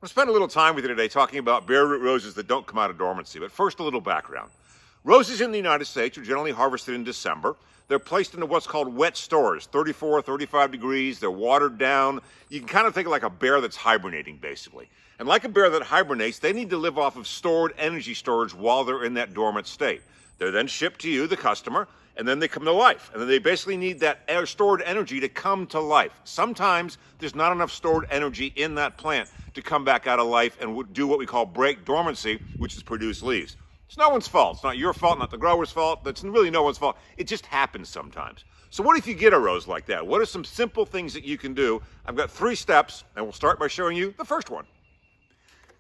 I'll spend a little time with you today talking about bare root roses that don't come out of dormancy. But first, a little background. Roses in the United States are generally harvested in December. They're placed into what's called wet stores, 34, 35 degrees. They're watered down. You can kind of think of like a bear that's hibernating, basically. And like a bear that hibernates, they need to live off of stored energy storage while they're in that dormant state. They're then shipped to you, the customer, and then they come to life. And then they basically need that stored energy to come to life. Sometimes there's not enough stored energy in that plant to come back out of life and do what we call break dormancy, which is produce leaves. It's no one's fault. It's not your fault, not the grower's fault. That's really no one's fault. It just happens sometimes. So what if you get a rose like that? What are some simple things that you can do? I've got 3 steps, and we'll start by showing you the first one.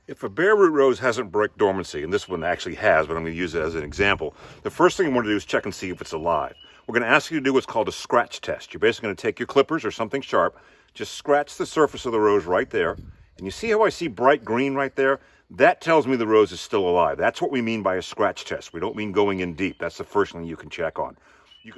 If a bare root rose hasn't break dormancy, and this one actually has, but I'm going to use it as an example, the first thing you want to do is check and see if it's alive. We're going to ask you to do what's called a scratch test. You're basically going to take your clippers or something sharp, just scratch the surface of the rose right there, and you see how I see bright green right there? That tells me the rose is still alive. That's what we mean by a scratch test. We don't mean going in deep. That's the first thing you can check on.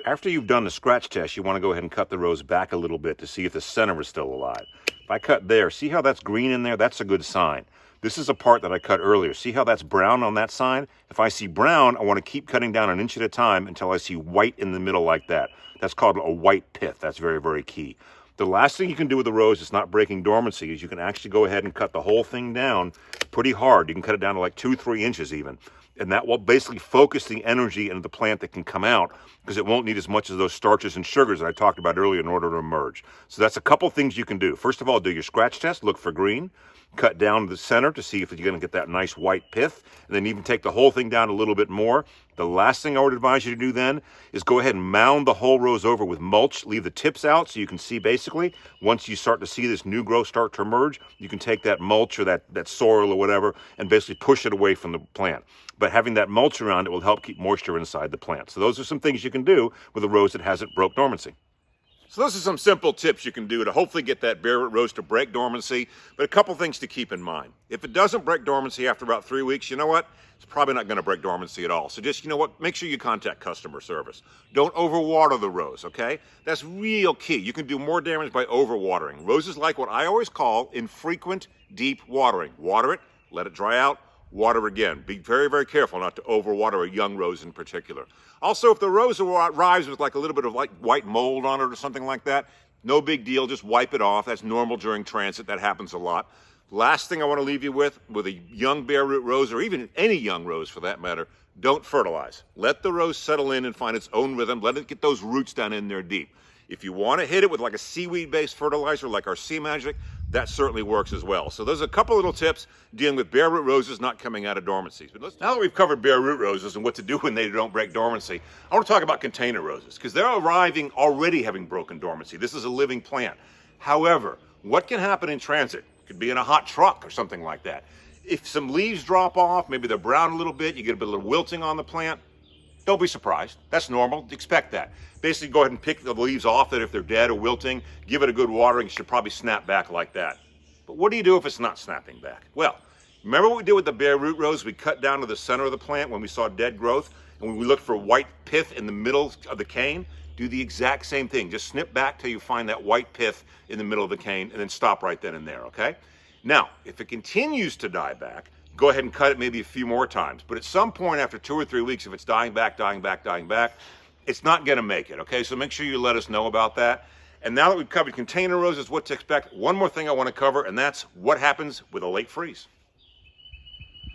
After you've done the scratch test, you want to go ahead and cut the rose back a little bit to see if the center is still alive. If I cut there, see how that's green in there? That's a good sign. This is a part that I cut earlier. See how that's brown on that side? If I see brown, I want to keep cutting down an inch at a time until I see white in the middle like that. That's called a white pith. That's very, very key. The last thing you can do with the rose that's not breaking dormancy is you can actually go ahead and cut the whole thing down pretty hard. You can cut it down to like 2-3 inches even. And that will basically focus the energy into the plant that can come out because it won't need as much of those starches and sugars that I talked about earlier in order to emerge. So that's a couple things you can do. First of all, do your scratch test, look for green, cut down to the center to see if you're going to get that nice white pith, and then even take the whole thing down a little bit more. The last thing I would advise you to do then is go ahead and mound the whole rose over with mulch. Leave the tips out so you can see basically, once you start to see this new growth start to emerge, you can take that mulch or that soil or whatever and basically push it away from the plant. But having that mulch around it will help keep moisture inside the plant. So those are some things you can do with a rose that hasn't broke dormancy. So those are some simple tips you can do to hopefully get that bare root rose to break dormancy, but a couple things to keep in mind. If it doesn't break dormancy after about 3 weeks, you know what? It's probably not going to break dormancy at all. So just, you know what? Make sure you contact customer service. Don't overwater the rose, okay? That's real key. You can do more damage by overwatering. Roses like what I always call infrequent deep watering. Water it, let it dry out, water again. Be very, very careful not to overwater a young rose in particular. Also, if the rose arrives with like a little bit of like white mold on it or something like that, no big deal, just wipe it off. That's normal during transit. That happens a lot. Last thing I want to leave you with a young bare root rose, or even any young rose for that matter, don't fertilize. Let the rose settle in and find its own rhythm. Let it get those roots down in there deep. If you want to hit it with like a seaweed-based fertilizer like our Sea Magic, that certainly works as well. So there's a couple little tips dealing with bare root roses not coming out of dormancy. But now that we've covered bare root roses and what to do when they don't break dormancy, I want to talk about container roses because they're arriving already having broken dormancy. This is a living plant. However, what can happen in transit? It could be in a hot truck or something like that. If some leaves drop off, maybe they're brown a little bit, you get a bit of wilting on the plant, don't be surprised. That's normal. Expect that. Basically, go ahead and pick the leaves off it if they're dead or wilting. Give it a good watering. It should probably snap back like that. But what do you do if it's not snapping back? Well, remember what we did with the bare root rose? We cut down to the center of the plant when we saw dead growth, and when we looked for white pith in the middle of the cane. Do the exact same thing. Just snip back till you find that white pith in the middle of the cane, and then stop right then and there, okay? Now, if it continues to die back, go ahead and cut it maybe a few more times. But at some point after 2 or 3 weeks, if it's dying back, it's not going to make it, okay? So make sure you let us know about that. And now that we've covered container roses, what to expect, one more thing I want to cover, and that's what happens with a late freeze.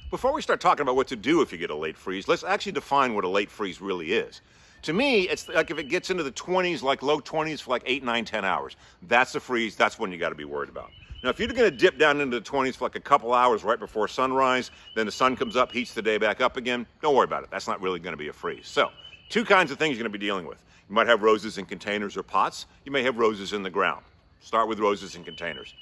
Before we start talking about what to do if you get a late freeze, let's actually define what a late freeze really is. To me, it's like if it gets into the 20s, like low 20s for like 8, 9, 10 hours. That's a freeze. That's when you got to be worried about. Now, if you're going to dip down into the 20s for like a couple hours right before sunrise, then the sun comes up, heats the day back up again, don't worry about it. That's not really going to be a freeze. So, 2 kinds of things you're going to be dealing with. You might have roses in containers or pots. You may have roses in the ground. Start with roses in containers.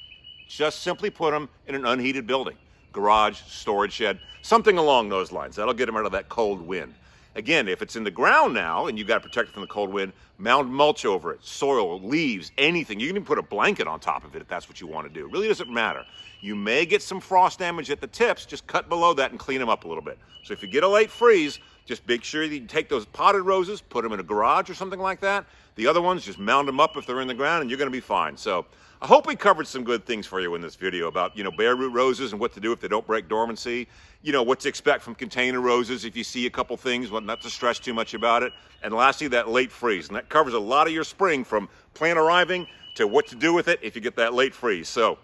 Just simply put them in an unheated building. Garage, storage shed, something along those lines. That'll get them out of that cold wind. Again, if it's in the ground now and you've got to protect it from the cold wind, mound mulch over it, soil, leaves, anything. You can even put a blanket on top of it if that's what you want to do. It really doesn't matter. You may get some frost damage at the tips, just cut below that and clean them up a little bit. So if you get a late freeze, just make sure that you take those potted roses, put them in a garage or something like that. The other ones, just mound them up if they're in the ground and you're going to be fine. So I hope we covered some good things for you in this video about, bare root roses and what to do if they don't break dormancy. What to expect from container roses if you see a couple things, what not to stress too much about it. And lastly, that late freeze. And that covers a lot of your spring from plant arriving to what to do with it if you get that late freeze. So,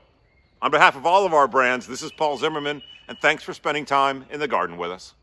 on behalf of all of our brands, this is Paul Zimmerman, and thanks for spending time in the garden with us.